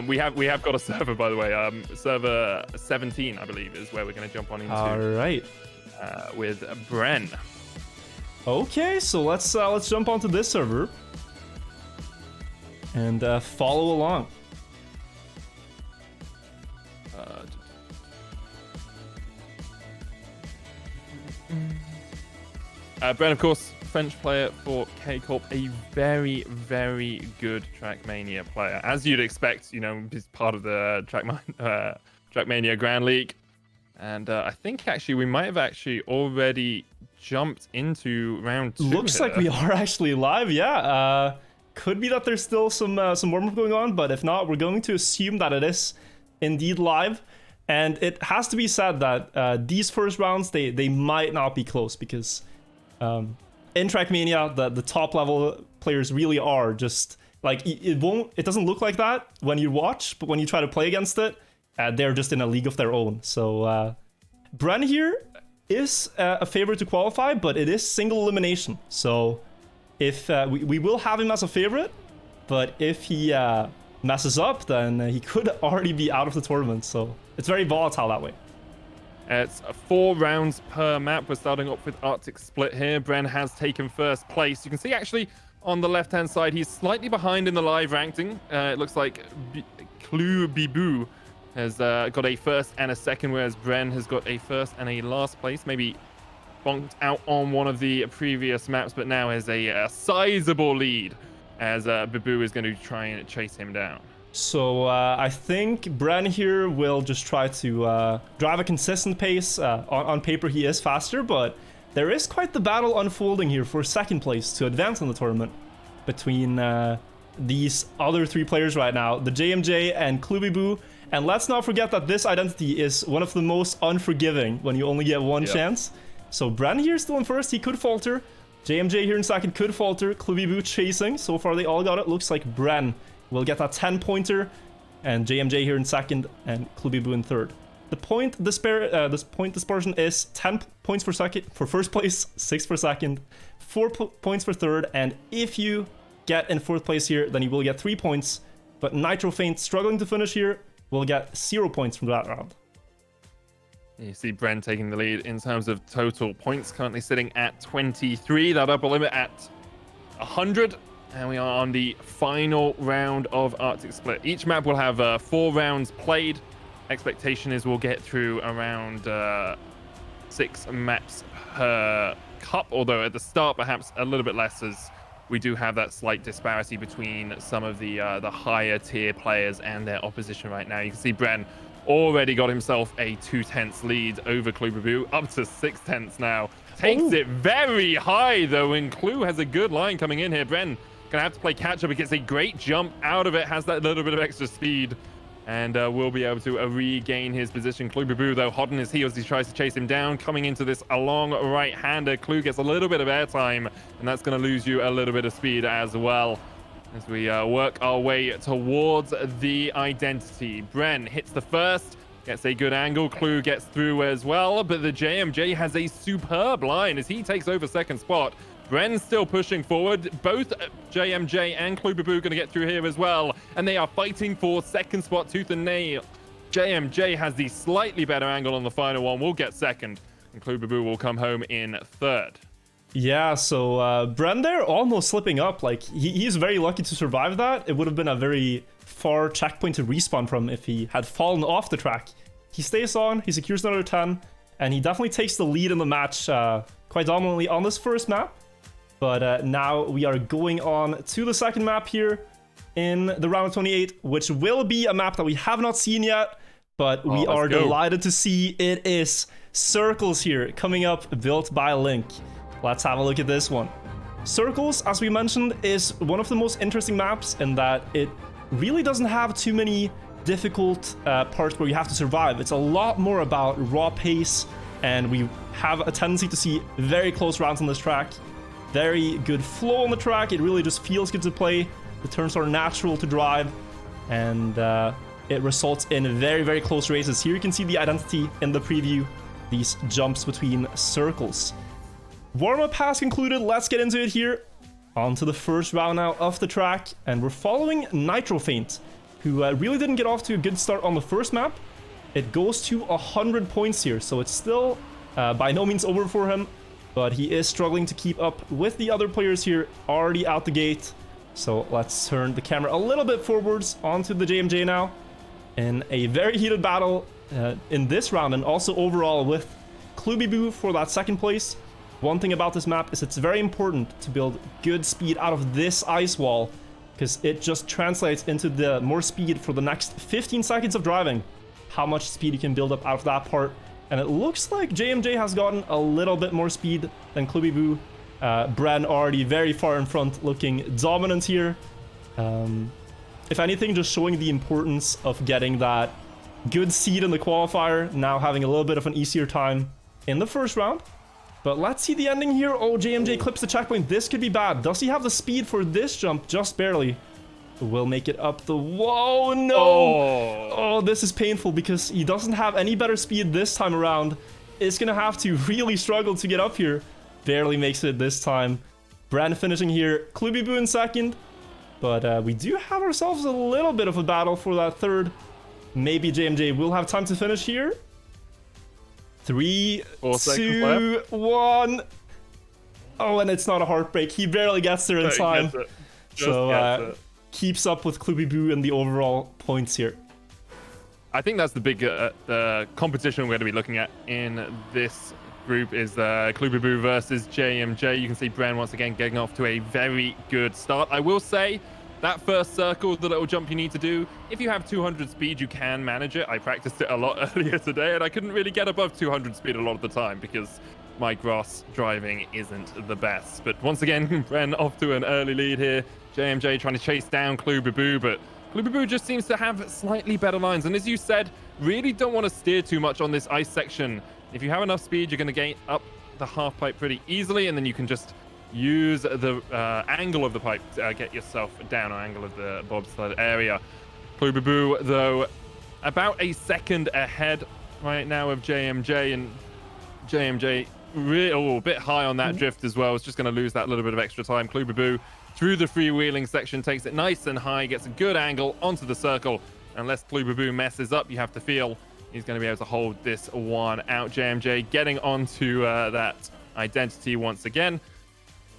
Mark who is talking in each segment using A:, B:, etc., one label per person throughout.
A: We have got a server, by the way. Server 17, I believe, is where we're going to jump on into.
B: All right.
A: With Bren.
B: Okay, so let's jump onto this server and follow along.
A: Bren, of course, French player for K-Corp, a very, very good Trackmania player. As you'd expect, you know, he's part of the Trackmania Grand League. And I think actually we might have actually already jumped into round 2.
B: Looks
A: here.
B: like we are actually live, yeah. Could be that there's still some warm-up going on, but if not, we're going to assume that it is indeed live. And it has to be said that these first rounds, they might not be close because in Trackmania, the top level players really are just like it doesn't look like that when you watch, but when you try to play against it, they're just in a league of their own. So Bren here is a favorite to qualify, but it is single elimination. So if we will have him as a favorite, but if he messes up, then he could already be out of the tournament. So it's very volatile that way.
A: It's 4 rounds per map. We're starting off with Artic Split here. Bren has taken first place. You can see actually on the left-hand side, he's slightly behind in the live ranking. It looks like Bibu has got a first and a second, whereas Bren has got a first and a last place. Maybe bonked out on one of the previous maps, but now has a sizable lead as Bibu is going to try and chase him down.
B: So I think Bren here will just try to drive a consistent pace. On paper, he is faster, but there is quite the battle unfolding here for second place to advance in the tournament between these other 3 players right now, TheJmJ and Clubibu. And let's not forget that this identity is one of the most unforgiving when you only get one chance. So Bren here still in first, he could falter. JMJ here in second could falter. Clubibu chasing. So far they all got it. Looks like Bren will get that 10-pointer. And JMJ here in second and Clubibu in third. The point dispersion is 10 points for first place, 6 for second, 4 points for third. And if you get in fourth place here, then you will get 3 points. But Nitrofeint struggling to finish here will get 0 points from that round.
A: You see Bren taking the lead in terms of total points, currently sitting at 23. That upper limit at 100. And we are on the final round of Artic Split. Each map will have 4 rounds played. Expectation is we'll get through around 6 maps per cup, although at the start perhaps a little bit less, as we do have that slight disparity between some of the higher tier players and their opposition right now. You can see Bren already got himself a 2/10 lead over Clubibu, up to 6/10 now. Takes it very high though, and Clue has a good line coming in here. Bren gonna have to play catch up. He gets a great jump out of it, has that little bit of extra speed, and will be able to regain his position. Clubibu though hot on his heels, he tries to chase him down, coming into this a long right-hander. Clue gets a little bit of airtime, and that's going to lose you a little bit of speed as well as we work our way towards the identity. Bren hits the first, gets a good angle. Clue gets through as well, but TheJmJ has a superb line as he takes over second spot. Bren's still pushing forward. Both JMJ and Clubibu going to get through here as well, and they are fighting for second spot tooth and nail. JMJ has the slightly better angle on the final one, will get second, and Clubibu will come home in third.
B: Yeah, so Bren there almost slipping up. Like he's very lucky to survive that. It would have been a very far checkpoint to respawn from if he had fallen off the track. He stays on, he secures another 10, and he definitely takes the lead in the match quite dominantly on this first map. But now we are going on to the second map here in the round of 28, which will be a map that we have not seen yet, but we are delighted to see. It is Circles here, coming up, built by Link. Let's have a look at this one. Circles, as we mentioned, is one of the most interesting maps in that it really doesn't have too many difficult parts where you have to survive. It's a lot more about raw pace, and we have a tendency to see very close rounds on this track. Very good flow on the track. It really just feels good to play. The turns are natural to drive, and it results in very, very close races. Here you can see the identity in the preview, these jumps between circles. Warm-up has concluded. Let's get into it here. On to the first round now of the track, and we're following Nitrofeint who really didn't get off to a good start on the first map. It goes to 100 points here, so it's still by no means over for him, but he is struggling to keep up with the other players here, already out the gate. So let's turn the camera a little bit forwards onto the JMJ now. In a very heated battle in this round, and also overall with Clubiboo for that second place. One thing about this map is it's very important to build good speed out of this ice wall, because it just translates into the more speed for the next 15 seconds of driving. How much speed you can build up out of that part. And it looks like JMJ has gotten a little bit more speed than Clubiboo. Bren already very far in front, looking dominant here. If anything, just showing the importance of getting that good seed in the qualifier, now having a little bit of an easier time in the first round. But let's see the ending here. Oh, JMJ clips the checkpoint. This could be bad. Does he have the speed for this jump? Just barely. Will make it up the... Whoa, no! Oh, this is painful because he doesn't have any better speed this time around. Is gonna have to really struggle to get up here. Barely makes it this time. Bren finishing here. Clubiboo in second. But we do have ourselves a little bit of a battle for that third. Maybe JMJ will have time to finish here. 3, 2, 1. Oh, and it's not a heartbreak. He barely gets there in time. So keeps up with Clubiboo in the overall points here.
A: I think that's the big competition we're going to be looking at in this group is Clubiboo versus JMJ. You can see Bren once again getting off to a very good start. I will say that first circle, the little jump you need to do, if you have 200 speed, you can manage it. I practiced it a lot earlier today, and I couldn't really get above 200 speed a lot of the time because my grass driving isn't the best. But once again, Bren off to an early lead here. JMJ trying to chase down Clubiboo, but Clubiboo just seems to have slightly better lines. And as you said, really don't want to steer too much on this ice section. If you have enough speed, you're going to gain up the half pipe pretty easily, and then you can just use the angle of the pipe to get yourself down, or angle of the bobsled area. Clubiboo, though, about a second ahead right now of JMJ, and JMJ really a bit high on that drift as well. It's just going to lose that little bit of extra time. Clubiboo through the freewheeling section takes it nice and high, gets a good angle onto the circle. Unless Clubiboo messes up, you have to feel he's going to be able to hold this one out. JMJ getting onto that identity once again.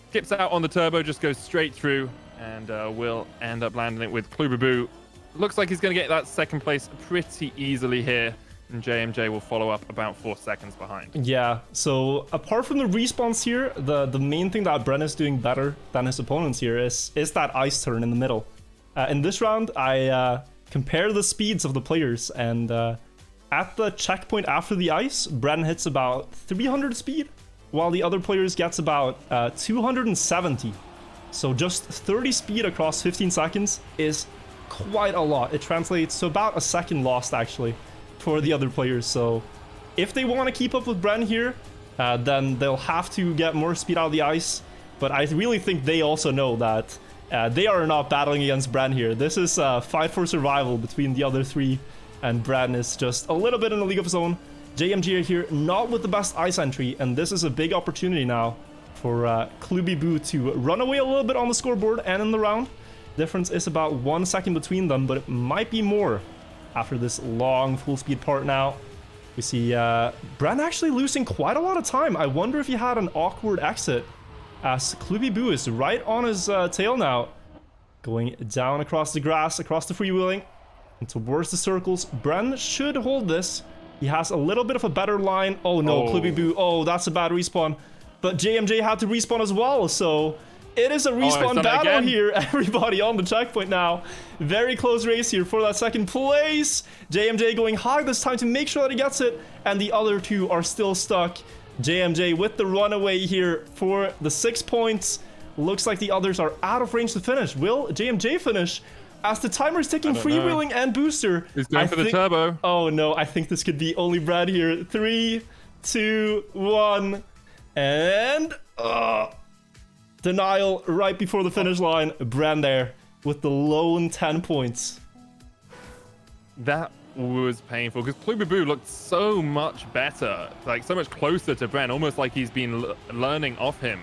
A: Skips out on the turbo, just goes straight through, and will end up landing it with Clubiboo. Looks like he's going to get that second place pretty easily here, and JMJ will follow up about 4 seconds behind.
B: Yeah, so apart from the respawns here, the main thing that Bren is doing better than his opponents here is that ice turn in the middle. In this round, I compare the speeds of the players, and at the checkpoint after the ice, Bren hits about 300 speed, while the other players gets about 270. So just 30 speed across 15 seconds is quite a lot. It translates to about a second lost, actually, for the other players. So if they want to keep up with Bren here, then they'll have to get more speed out of the ice. But I really think they also know that they are not battling against Bren here. This is a fight for survival between the other three, and Bren is just a little bit in a league of his own. JMJ here, not with the best ice entry, and this is a big opportunity now for Clubiboo to run away a little bit on the scoreboard and in the round. Difference is about 1 second between them, but it might be more after this long full speed part now. We see Bren actually losing quite a lot of time. I wonder if he had an awkward exit, as Clubiboo is right on his tail now. Going down across the grass, across the freewheeling, and towards the circles. Bren should hold this. He has a little bit of a better line. Oh no, Clubiboo. Oh, that's a bad respawn. But JMJ had to respawn as well, so it is a respawn battle here. Everybody on the checkpoint now. Very close race here for that second place. JMJ going high this time to make sure that he gets it, and the other two are still stuck. JMJ with the runaway here for the 6 points. Looks like the others are out of range to finish. Will JMJ finish? As the timer's ticking, freewheeling and booster.
A: He's going for the turbo.
B: Oh no, I think this could be only Brad here. 3, 2, 1, and denial right before the finish line. Bren there with the lone 10 points.
A: That was painful because Clubiboo looked so much better, like so much closer to Bren, almost like he's been learning off him.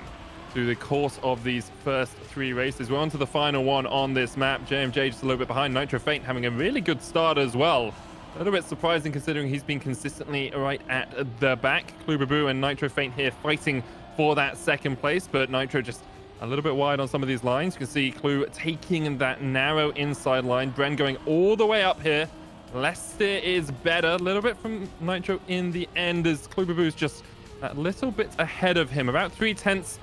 A: through the course of these first 3 races. We're on to the final one on this map. JMJ just a little bit behind. Nitrofeint having a really good start as well. A little bit surprising considering he's been consistently right at the back. Kluberbu and Nitrofeint here fighting for that second place, but Nitro just a little bit wide on some of these lines. You can see Clue taking that narrow inside line. Bren going all the way up here. Less steer is better. A little bit from Nitro in the end as Kluberbu's just a little bit ahead of him. About 3/10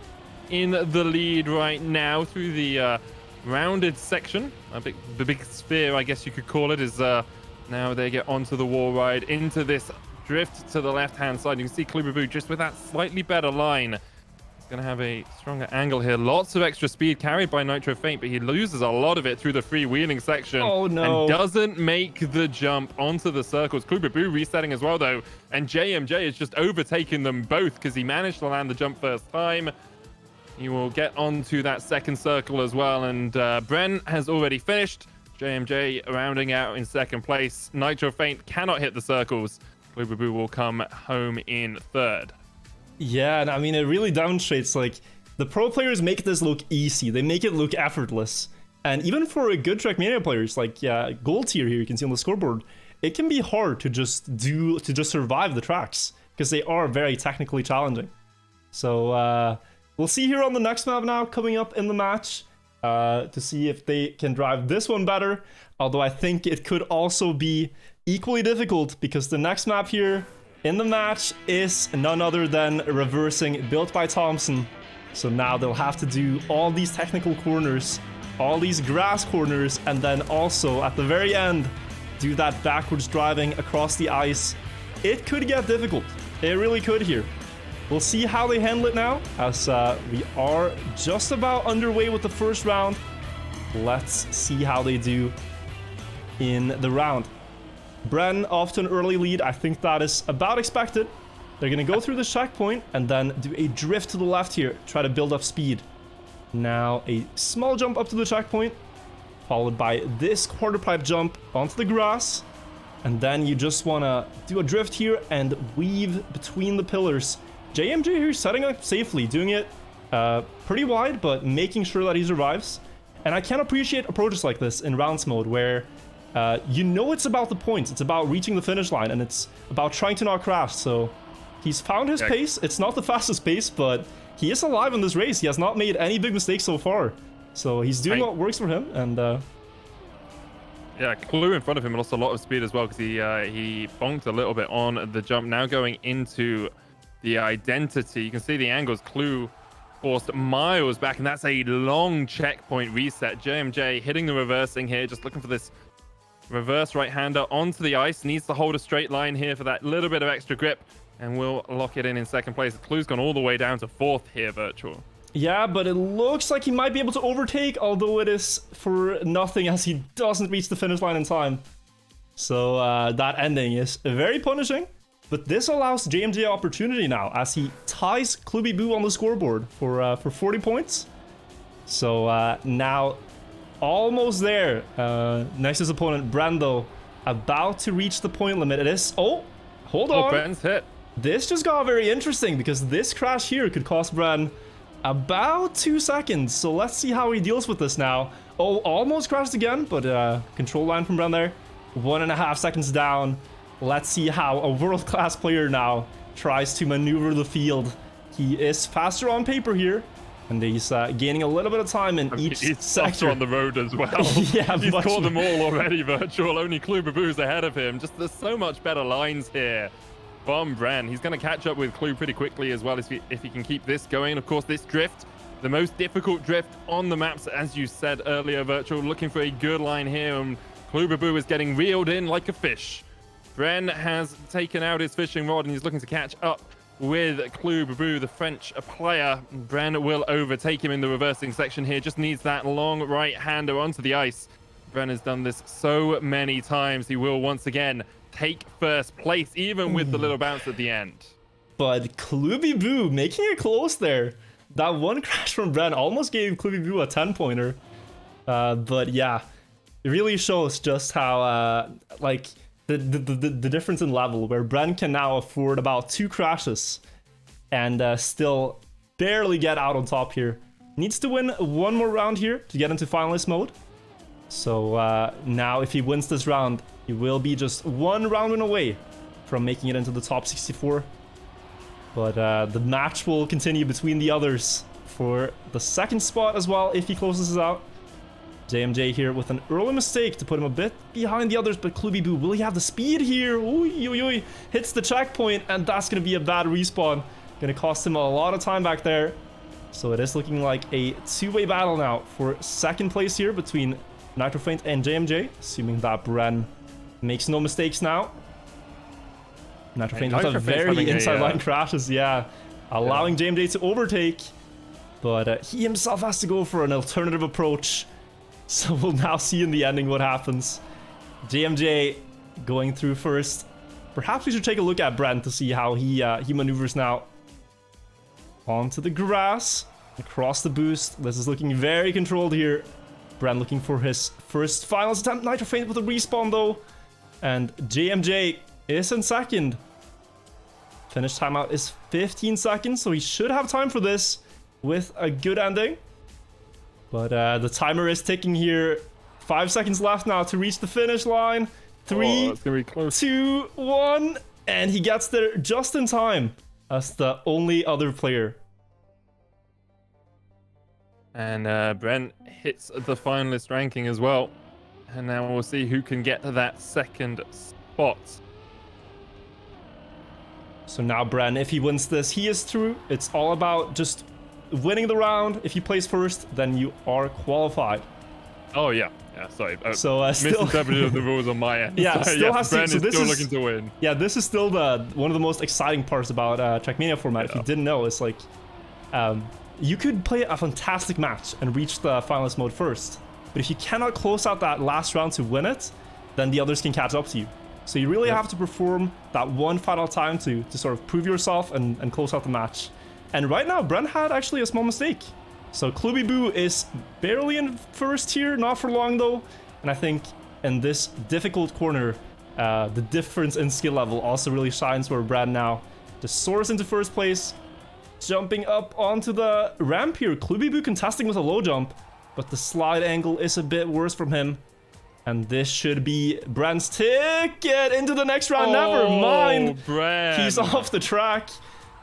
A: in the lead right now through the rounded section. The big sphere, I guess you could call it, is now they get onto the wall ride into this drift to the left-hand side. You can see Kluberbu just with that slightly better line. Going to have a stronger angle here. Lots of extra speed carried by Nitrofeint, but he loses a lot of it through the freewheeling section.
B: Oh, no.
A: And doesn't make the jump onto the circles. Kluberbu resetting as well, though. And JMJ is just overtaking them both because he managed to land the jump first time. He will get onto that second circle as well. And Bren has already finished. JMJ rounding out in second place. Nitrofeint cannot hit the circles. Kluberbu will come home in third.
B: Yeah, and I mean, it really demonstrates, like, the pro players make this look easy. They make it look effortless. And even for a good Trackmania players, like, yeah, gold tier here, you can see on the scoreboard, it can be hard to just survive the tracks, because they are very technically challenging. So, we'll see here on the next map now, coming up in the match, to see if they can drive this one better. Although I think it could also be equally difficult, because the next map here in the match is none other than reversing built by Thompson. So now they'll have to do all these technical corners, all these grass corners, and then also at the very end, do that backwards driving across the ice. It could get difficult. It really could here. We'll see how they handle it now, as we are just about underway with the first round. Let's see how they do in the round. Bren off to an early lead. I think that is about expected. They're going to go through this checkpoint and then do a drift to the left here. Try to build up speed. Now a small jump up to the checkpoint, followed by this quarter pipe jump onto the grass. And then you just want to do a drift here and weave between the pillars. JMJ here setting up safely, doing it pretty wide, but making sure that he survives. And I can appreciate approaches like this in rounds mode where you know it's about the points, it's about reaching the finish line, and it's about trying to not crash. So he's found his pace. It's not the fastest pace, but he is alive in this race. He has not made any big mistakes so far. So he's doing what works for him, and
A: yeah, Clue in front of him and also a lot of speed as well, because he bonked a little bit on the jump. Now going into the identity, you can see the angles. Clue forced miles back, and that's a long checkpoint reset. JMJ hitting the reversing here, just looking for this reverse right-hander onto the ice. Needs to hold a straight line here for that little bit of extra grip, and we'll lock it in second place. Clue's gone all the way down to fourth here, Virtual.
B: Yeah, but it looks like he might be able to overtake, although it is for nothing as he doesn't reach the finish line in time. So that ending is very punishing, but this allows JMJ opportunity now as he ties Kluberbu on the scoreboard for 40 points. So now almost there. Nexus opponent Brando about to reach the point limit. It is. Oh, hold on.
A: Bren's hit.
B: This just got very interesting because this crash here could cost Bren about 2 seconds. So let's see how he deals with this now. Oh, almost crashed again, but control line from Bren there. 1.5 seconds down. Let's see how a world-class player now tries to maneuver the field. He is faster on paper here. And he's gaining a little bit of time in each sector.
A: On the road as well.
B: Yeah,
A: he's caught them all already, Virtual. Only Kluberbu's ahead of him. Just there's so much better lines here from Bren. He's going to catch up with Clue pretty quickly as well if he can keep this going. Of course, this drift, the most difficult drift on the maps, as you said earlier, Virtual. Looking for a good line here, and Kluberbu is getting reeled in like a fish. Bren has taken out his fishing rod, and he's looking to catch up with Kluberbu, the French player. Bren will overtake him in the reversing section here. Just needs that long right-hander onto the ice. Bren has done this so many times. He will once again take first place, even with the little bounce at the end.
B: But Kluberbu making it close there. That one crash from Bren almost gave Kluberbu a 10-pointer. But yeah, it really shows just how like the difference in level, where Bren can now afford about 2 crashes and still barely get out on top here. Needs to win one more round here to get into finalist mode. So now if he wins this round, he will be just one round win away from making it into the top 64. But the match will continue between the others for the second spot as well if he closes it out. TheJmJ here with an early mistake to put him a bit behind the others, but Clubby will he have the speed here? Ooh, hits the checkpoint, and that's going to be a bad respawn. Going to cost him a lot of time back there. So it is looking like a two-way battle now for second place here between Nitrofeint and TheJmJ, assuming that Bren makes no mistakes now. Nitrofeint with a very inside line crashes, yeah, allowing TheJmJ to overtake, but he himself has to go for an alternative approach. So we'll now see in the ending what happens. TheJmJ going through first. Perhaps we should take a look at Bren to see how he maneuvers now. Onto the grass, across the boost. This is looking very controlled here. Bren looking for his first finals attempt. Nitrofeint with a respawn though. And TheJmJ is in second. Finish timeout is 15 seconds, so he should have time for this with a good ending. But the timer is ticking here. 5 seconds left now to reach the finish line. 3, 2, 1. And he gets there just in time as the only other player.
A: And Bren hits the finalist ranking as well. And now we'll see who can get to that second spot.
B: So now Bren, if he wins this, he is through. It's all about just winning the round. If you place first, then you are qualified.
A: Oh yeah, sorry.
B: So still
A: misinterpreted the rules on my end.
B: Yeah, still has to.
A: Bren
B: So
A: is
B: this
A: still
B: is
A: looking to win.
B: Yeah, this is still one of the most exciting parts about Trackmania format. If you didn't know, it's like you could play a fantastic match and reach the finalist mode first, but if you cannot close out that last round to win it, then the others can catch up to you. So you really have to perform that one final time to sort of prove yourself and close out the match. And right now, Bren had actually a small mistake. So Clubby is barely in first here, not for long though. And I think in this difficult corner, the difference in skill level also really shines where Bren now just soars into first place. Jumping up onto the ramp here. Clubby contesting with a low jump, but the slide angle is a bit worse from him. And this should be Bren's ticket into the next round. Never mind.
A: Bren.
B: He's off the track.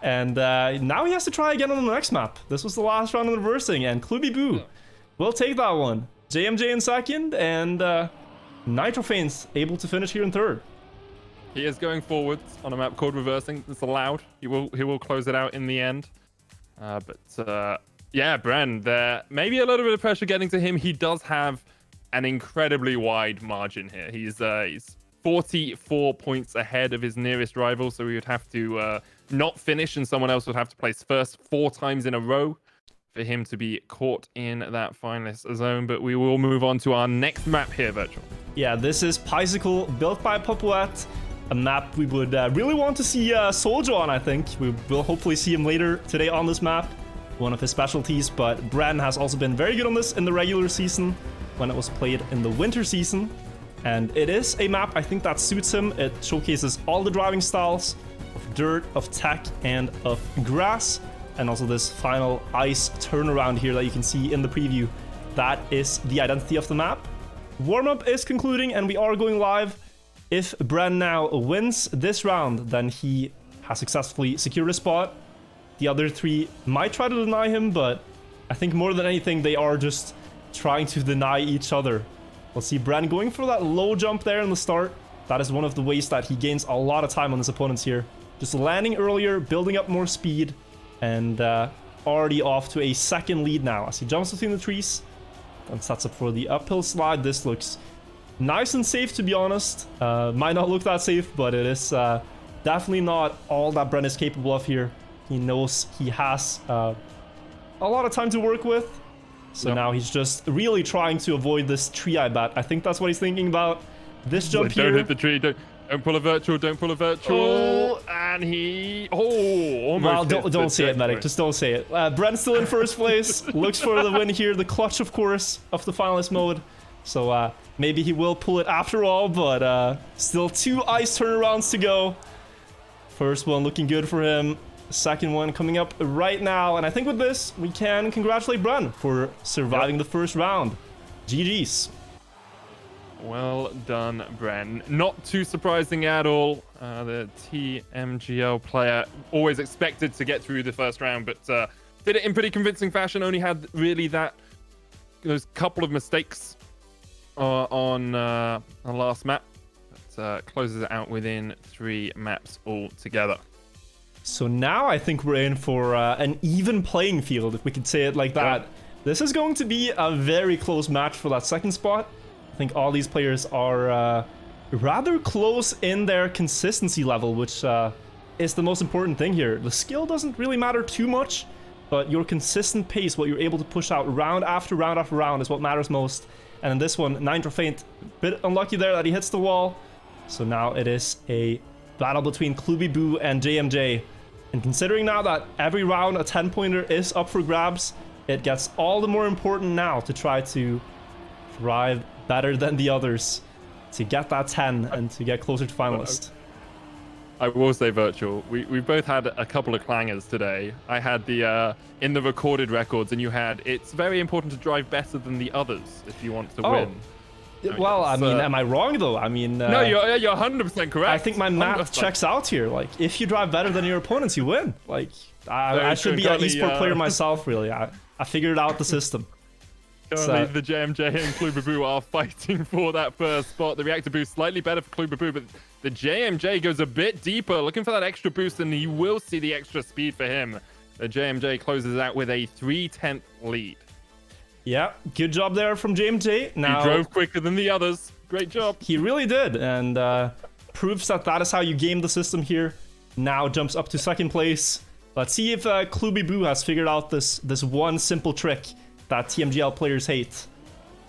B: And now he has to try again on the next map. This was the last round of the reversing, and Clubby will take that one. TheJmJ in second, and Nitrofeint able to finish here in third.
A: He is going forwards on a map called reversing. It's allowed. He will close it out in the end. Yeah, Bren, there maybe a little bit of pressure getting to him. He does have an incredibly wide margin here. He's 44 points ahead of his nearest rival, so he would have to not finish, and someone else would have to place first 4 times in a row for him to be caught in that finalist zone. But we will move on to our next map here, Virtual.
B: Yeah, this is Picicle, built by Popoet, a map we would really want to see Soldier on, I think. We will hopefully see him later today on this map, one of his specialties, but Bren has also been very good on this in the regular season when it was played in the winter season. And it is a map I think that suits him. It showcases all the driving styles of dirt, of tech, and of grass. And also this final ice turnaround here that you can see in the preview. That is the identity of the map. Warm-up is concluding and we are going live. If Bren now wins this round, then he has successfully secured a spot. The other 3 might try to deny him, but I think more than anything, they are just trying to deny each other. We'll see Bren going for that low jump there in the start. That is one of the ways that he gains a lot of time on his opponents here. Just landing earlier, building up more speed, and already off to a second lead now as he jumps between the trees and sets up for the uphill slide. This looks nice and safe, to be honest. Might not look that safe, but it is definitely not all that Bren is capable of here. He knows he has a lot of time to work with. So now he's just really trying to avoid this tree, I bet. I think that's what he's thinking about. This jump here.
A: Don't hit the tree. Don't pull a virtual. Don't pull a virtual. Oh, and he... Oh, almost.
B: Well, don't say it, Medic. Just don't say it. Bren's still in first place. Looks for the win here. The clutch, of course, of the finalist mode. So maybe he will pull it after all, but still 2 ice turnarounds to go. First one looking good for him. second one coming up right now. And I think with this, we can congratulate Bren for surviving the first round. GG's.
A: Well done, Bren. Not too surprising at all. The TMGL player always expected to get through the first round, but did it in pretty convincing fashion. Only had really those couple of mistakes on the last map. But closes it out within 3 maps altogether.
B: So now I think we're in for an even playing field, if we could say it like that.
A: Yeah.
B: This is going to be a very close match for that second spot. I think all these players are rather close in their consistency level, which is the most important thing here. The skill doesn't really matter too much, but your consistent pace, what you're able to push out round after round after round, is what matters most. And in this one, Nitrofeint, a bit unlucky there that he hits the wall. So now it is a battle between Clubby and JMJ. And considering now that every round a 10-pointer is up for grabs, it gets all the more important now to try to thrive better than the others, to get that 10 and to get closer to finalist.
A: I will say, Virtual, we both had a couple of clangers today. I had the in the recorded records, and you had, it's very important to drive better than the others if you want to win.
B: Well, I mean, am I wrong though? I mean,
A: no, you're 100% correct.
B: I think my math checks out here. Like, if you drive better than your opponents, you win. Like, I should be an esport player myself, really. I figured out the system.
A: Currently, the JMJ and Clubby are fighting for that first spot. The reactor boost slightly better for Clubby, but the JMJ goes a bit deeper, looking for that extra boost, and you will see the extra speed for him. The JMJ closes out with a 3/10 lead.
B: Yeah, good job there from JMJ. Now,
A: he drove quicker than the others. Great job.
B: He really did, and proves that is how you game the system here. Now jumps up to second place. Let's see if Clubby has figured out this one simple trick that TMGL players hate.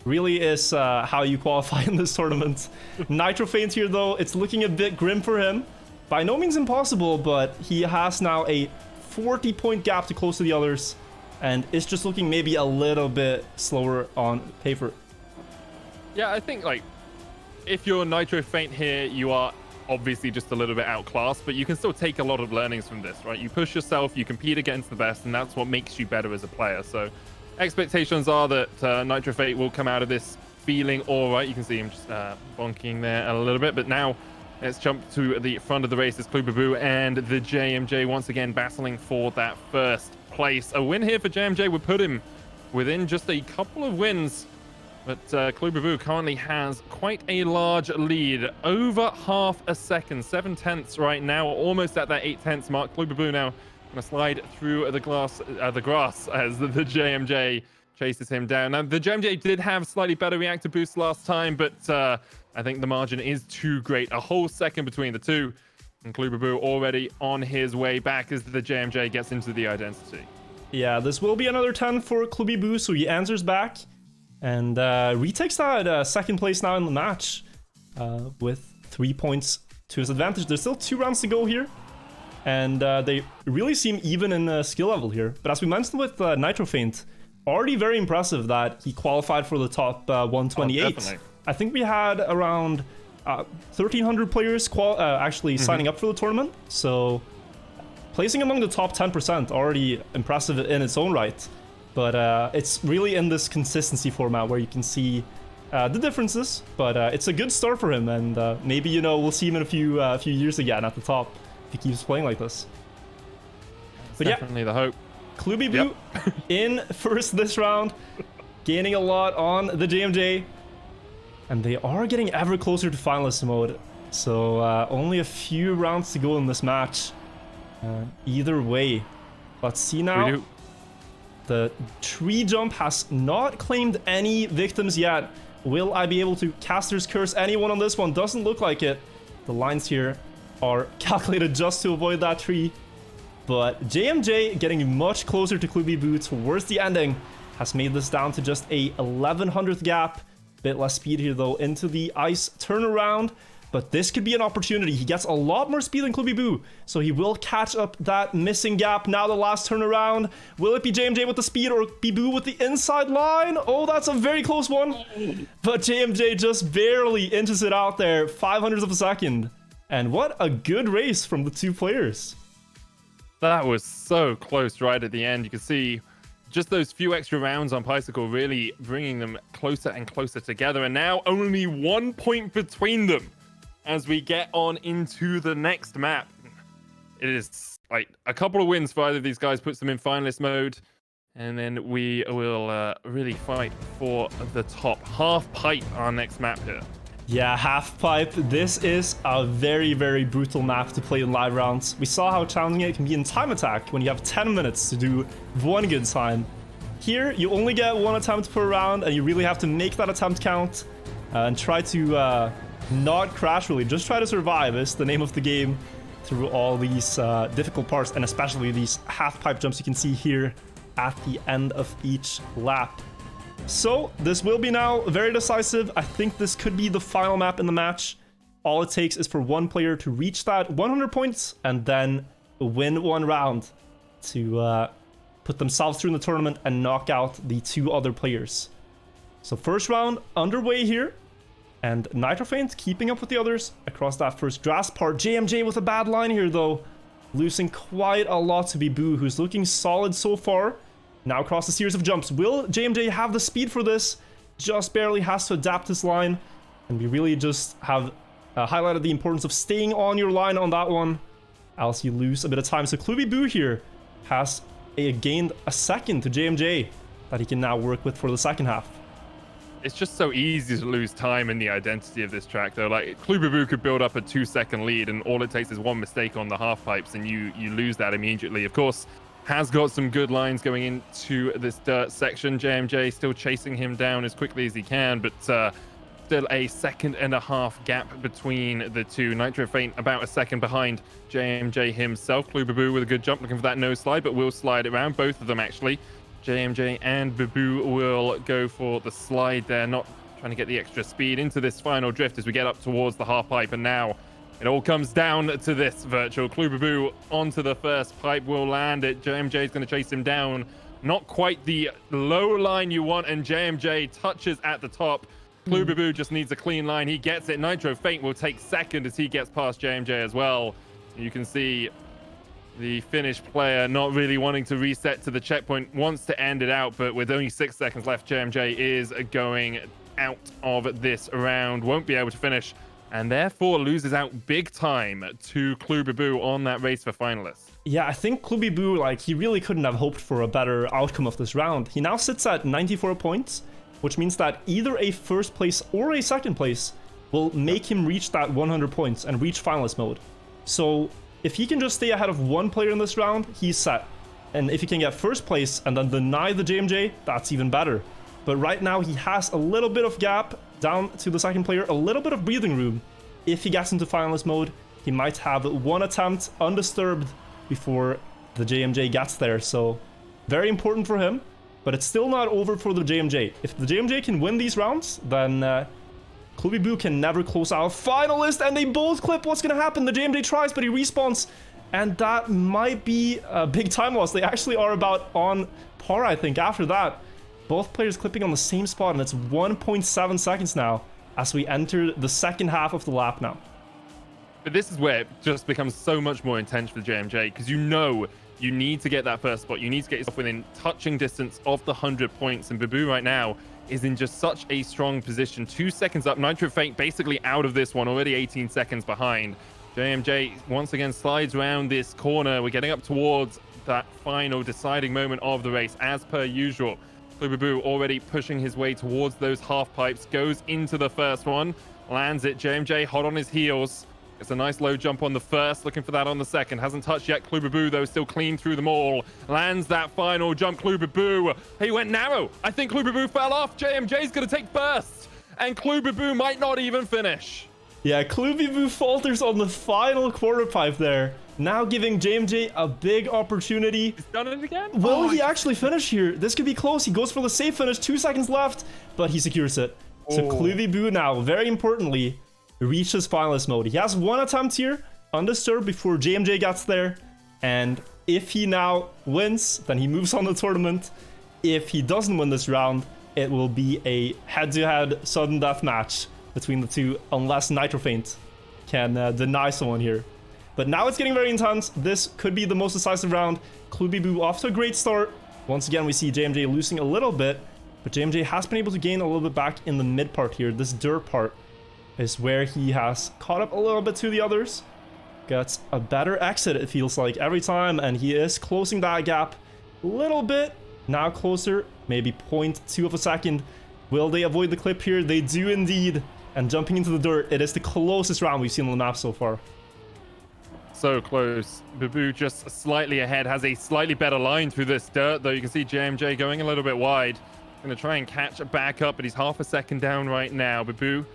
B: Really is how you qualify in this tournament. Nitrofeint here, though, it's looking a bit grim for him. By no means impossible, but he has now a 40-point gap to close to the others, and it's just looking maybe a little bit slower on paper.
A: Yeah, I think, like, if you're Nitrofeint here, you are obviously just a little bit outclassed, but you can still take a lot of learnings from this, right? You push yourself, you compete against the best, and that's what makes you better as a player. So expectations are that Nitrofeint will come out of this feeling all right. You can see him just bonking there a little bit, but now let's jump to the front of the race. It's Clubby and the JMJ once again battling for that first place. A win here for JMJ would put him within just a couple of wins, but Clubby currently has quite a large lead, over half a second, 7/10 right now, almost at that 8/10 mark. Clubby now gonna slide through the grass as the JMJ chases him down. Now, the JMJ did have slightly better reactor boost last time, but I think the margin is too great. A whole second between the two, and Clubby already on his way back as the JMJ gets into the identity.
B: Yeah, this will be another 10 for Clubby, so he answers back and retakes that second place now in the match with 3 points to his advantage. There's still 2 rounds to go here, and they really seem even in skill level here. But as we mentioned with Nitrofeint, already very impressive that he qualified for the top 128.
A: Oh,
B: I think we had around 1,300 players actually signing up for the tournament, so placing among the top 10% already impressive in its own right. But it's really in this consistency format where you can see the differences, but it's a good start for him, and maybe, you know, we'll see him in a few years again at the top if he keeps playing like this. But
A: definitely the hope.
B: Clubby in first this round, gaining a lot on the JMJ, and they are getting ever closer to finalist mode. So only a few rounds to go in this match. Either way, let's see now. The tree jump has not claimed any victims yet. Will I be able to caster's curse anyone on this one? Doesn't look like it. The lines here are calculated just to avoid that tree. But JMJ getting much closer to Clubby towards the ending has made this down to just a 1100th gap. Bit less speed here though into the ice turnaround. But this could be an opportunity. He gets a lot more speed than Clubby, so he will catch up that missing gap. Now the last turnaround. Will it be JMJ with the speed or Bibu with the inside line? Oh, that's a very close one. But JMJ just barely inches it out there. 500ths of a second. And what a good race from the two players.
A: That was so close right at the end. You can see just those few extra rounds on Picicle really bringing them closer and closer together. And now only 1 point between them as we get on into the next map. It is like a couple of wins for either of these guys puts them in finalist mode. And then we will really fight for the top. Halfpipe, our next map here.
B: Yeah, Halfpipe. This is a very, very brutal map to play in live rounds. We saw how challenging it can be in time attack when you have 10 minutes to do one good time. Here, you only get one attempt per round, and you really have to make that attempt count and try to not crash, really. Just try to survive is the name of the game through all these difficult parts, and especially these half-pipe jumps you can see here at the end of each lap. So this will be now very decisive. I think this could be the final map in the match. All it takes is for one player to reach that 100 points and then win one round to put themselves through in the tournament and knock out the two other players. So first round underway here, and Nitrofeint keeping up with the others across that first grass part. TheJmJ with a bad line here though, losing quite a lot to Boo, who's looking solid so far. Now across a series of jumps. Will TheJmJ have the speed for this? Just barely has to adapt his line. And we really just have highlighted the importance of staying on your line on that one, else you lose a bit of time. So Boo here has gained a second to TheJmJ that he can now work with for the second half.
A: It's just so easy to lose time in the identity of this track, though. Like, Boo could build up a 2-second lead, and all it takes is one mistake on the half pipes, and you lose that immediately. Of course, has got some good lines going into this dirt section. TheJmJ still chasing him down as quickly as he can, but still a 1.5 second gap between the two. Nitrofeint about a second behind TheJmJ himself. Boo with a good jump, looking for that nose slide, but will slide it around. Both of them, actually. TheJmJ and Boo will go for the slide there, not trying to get the extra speed into this final drift as we get up towards the half pipe. And now it all comes down to this virtual. Boo onto the first pipe, will land it. TheJmJ is going to chase him down. Not quite the low line you want, and TheJmJ touches at the top. Boo just needs a clean line. He gets it. Nitrofeint will take second as he gets past TheJmJ as well. You can see the Finnish player not really wanting to reset to the checkpoint, wants to end it out, but with only 6 seconds left, TheJmJ is going out of this round, won't be able to finish, and therefore loses out big time to Boo on that race for finalists.
B: Yeah, I think Boo, like, he really couldn't have hoped for a better outcome of this round. He now sits at 94 points, which means that either a first place or a second place will make him reach that 100 points and reach finalist mode. So if he can just stay ahead of one player in this round, he's set. And if he can get first place and then deny the TheJmJ, that's even better. But right now he has a little bit of gap down to the second player, a little bit of breathing room. If he gets into finalist mode, he might have one attempt undisturbed before the TheJmJ gets there. So very important for him, but it's still not over for the TheJmJ. If the TheJmJ can win these rounds, then Boo can never close out. Finalist, and they both clip. What's going to happen? The TheJmJ tries, but he respawns, and that might be a big time loss. They actually are about on par, I think, after that. Both players clipping on the same spot, and it's 1.7 seconds now as we enter the second half of the lap now.
A: But this is where it just becomes so much more intense for TheJmJ, because you know you need to get that first spot. You need to get yourself within touching distance of the 100 points, and Boo right now is in just such a strong position. 2 seconds up. Nitrofeint basically out of this one, already 18 seconds behind. TheJmJ once again slides around this corner. We're getting up towards that final deciding moment of the race, as per usual. Boo already pushing his way towards those half pipes, goes into the first one, lands it. TheJmJ hot on his heels. It's a nice low jump on the first, looking for that on the second. Hasn't touched yet. Boo, though, still clean through them all. Lands that final jump. Boo. He went narrow. I think Boo fell off. TheJmJ's going to take first. And Boo might not even finish.
B: Yeah, Boo falters on the final quarter pipe there. Now giving TheJmJ a big opportunity.
A: He's done it again?
B: Will he actually finish here? This could be close. He goes for the safe finish. 2 seconds left, but he secures it. So Boo now, very importantly, reaches finalist mode. He has one attempt here, undisturbed, before TheJmJ gets there. And if he now wins, then he moves on the tournament. If he doesn't win this round, it will be a head-to-head sudden death match between the two, unless Nitrofeint can deny someone here. But now it's getting very intense. This could be the most decisive round. Clubibu off to a great start. Once again, we see JMJ losing a little bit, but JMJ has been able to gain a little bit back in the mid part here. This dirt part is where he has caught up a little bit to the others. Gets a better exit, it feels like, every time, and he is closing that gap a little bit. Now closer, maybe 0.2 of a second. Will they avoid the clip here? They do indeed. And jumping into the dirt, it is the closest round we've seen on the map so far.
A: So close. Babu just slightly ahead, has a slightly better line through this dirt, though. You can see JMJ going a little bit wide. Going to try and catch it back up, but he's half a second down right now. Babu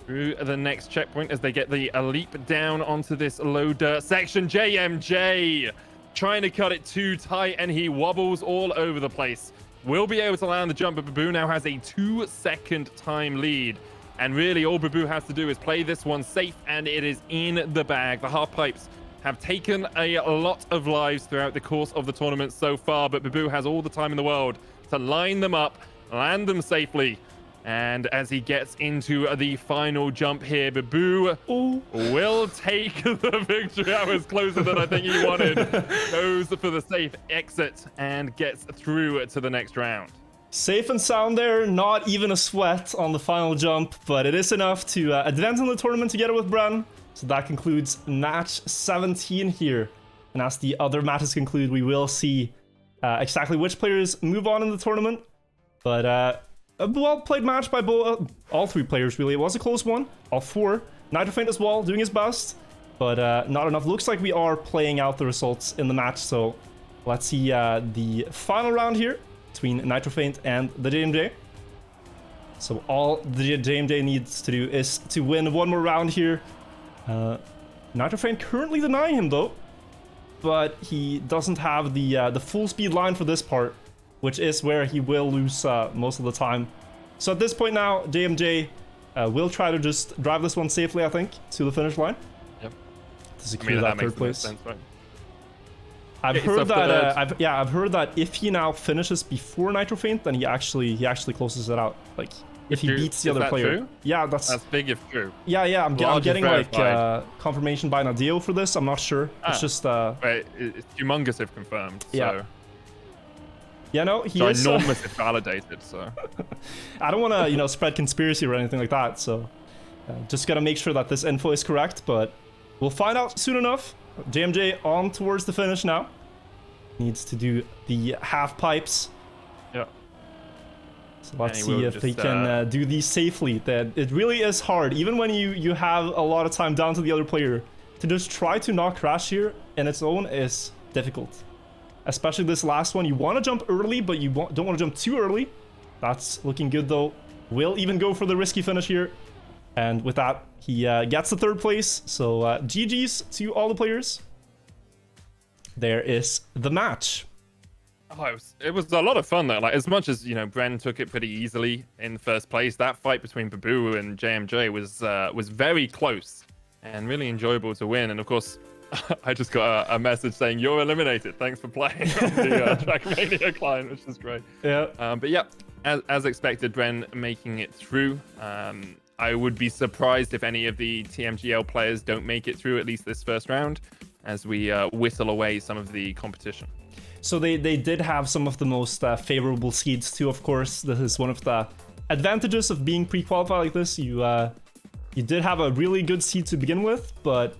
A: through the next checkpoint as they get the leap down onto this low dirt section. JMJ trying to cut it too tight, and he wobbles all over the place. Will be able to land the jump, but Babu now has a 2-second time lead. And really, all Babu has to do is play this one safe, and it is in the bag. The Halfpipes have taken a lot of lives throughout the course of the tournament so far, but Babu has all the time in the world to line them up, land them safely. And as he gets into the final jump here, Babu will take the victory. That was closer than I think he wanted. Goes for the safe exit and gets through to the next round.
B: Safe and sound there, not even a sweat on the final jump, but it is enough to advance in the tournament together with Bren. So that concludes match 17 here. And as the other matches conclude, we will see exactly which players move on in the tournament. But a well-played match by all three players, really. It was a close one, all four. Nitrofeint as well, doing his best, but not enough. Looks like we are playing out the results in the match, so let's see the final round here between Nitrofeint and TheJmJ. So all TheJmJ needs to do is to win one more round here. Nitrofeint currently denying him though, but he doesn't have the full speed line for this part, which is where he will lose most of the time. So at this point now, JMJ will try to just drive this one safely, I think, to the finish line.
A: Yep.
B: To secure that third place.
A: Sense, right?
B: I've heard that. I've heard that if he now finishes before Nitrofeint, then he actually closes it out. Like if he beats the other player.
A: True?
B: Yeah, that's
A: big if true.
B: Yeah. I'm getting like confirmation by Nadeo for this. I'm not sure. It's just
A: wait, it's humongous if confirmed.
B: Yeah.
A: So.
B: Yeah, no, he
A: is
B: is
A: enormous if validated. So
B: I don't want to, spread conspiracy or anything like that. So just gotta make sure that this info is correct. But we'll find out soon enough. JMJ on towards the finish now. Needs to do the half pipes.
A: Yeah.
B: So let's see if he can do these safely. That it really is hard, even when you have a lot of time down to the other player, to just try to not crash here in its own is difficult. Especially this last one. You want to jump early, but you don't want to jump too early. That's looking good though. Will even go for the risky finish here. And with that, he gets the third place. So GG's to all the players. There is the match.
A: Oh, it was a lot of fun though. Like as much as Bren took it pretty easily in first place, that fight between Babu and JMJ was very close and really enjoyable to win. And of course, I just got a message saying you're eliminated. Thanks for playing on the Trackmania client, which is great.
B: Yeah.
A: But yeah, as expected, Bren making it through. I would be surprised if any of the TMGL players don't make it through at least this first round, as we whittle away some of the competition.
B: So they did have some of the most favorable seeds too, of course. This is one of the advantages of being pre-qualified like this. You did have a really good seed to begin with, but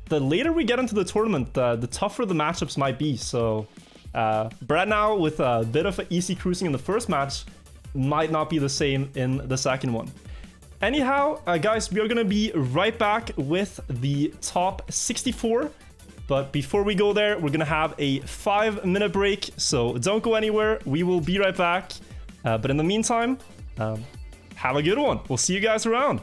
B: the later we get into the tournament, the tougher the matchups might be. So Brad now with a bit of easy cruising in the first match might not be the same in the second one. Anyhow, guys, we are going to be right back with the top 64. But before we go there, we're going to have a 5-minute break. So don't go anywhere. We will be right back. But in the meantime, have a good one. We'll see you guys around.